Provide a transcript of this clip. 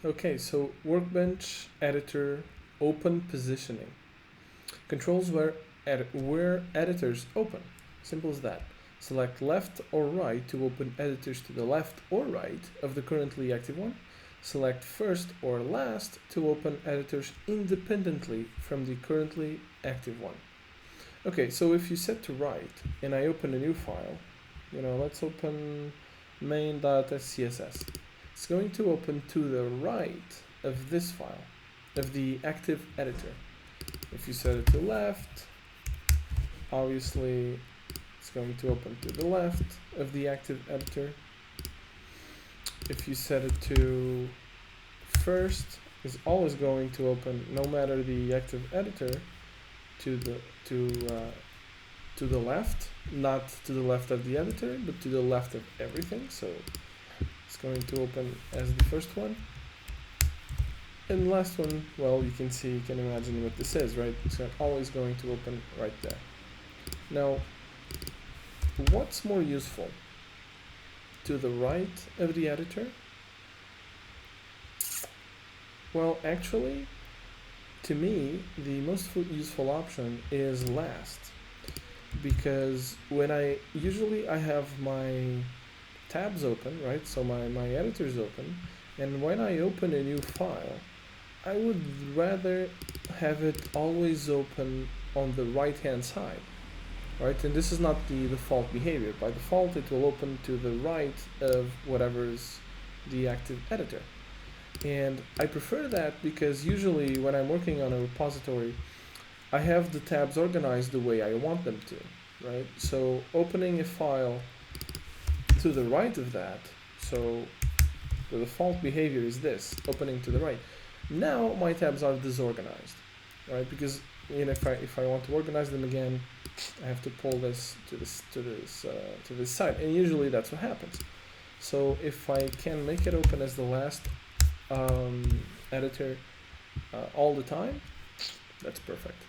Okay, so workbench editor open positioning controls where editors open. Simple as that. Select left or right to open editors to the left or right of the currently active one. Select first or last to open editors independently from the currently active one. Okay, so if you set to right and I open a new file, let's open main.scss. It's going to open to the right of this file, of the active editor. If you set it to left, obviously it's going to open to the left of the active editor. If you set it to first, it's always going to open, no matter the active editor, to the left, not to the left of the editor, but to the left of everything. So it's going to open as the first one. And the last one, well, you can imagine what this is, right? It's always going to open right there. Now, what's more useful? To the right of the editor? Well, actually, to me, the most useful option is last, because when I have my tabs open, right? So my editor's open, and when I open a new file, I would rather have it always open on the right hand side, right? And this is not the default behavior. By default, it will open to the right of whatever's the active editor. And I prefer that because usually when I'm working on a repository, I have the tabs organized the way I want them to, right? So opening a file to the right of that, so the default behavior is this, opening to the right. Now my tabs are disorganized, right? Because if I want to organize them again, I have to pull this to this side, and usually that's what happens. So if I can make it open as the last editor all the time, that's perfect.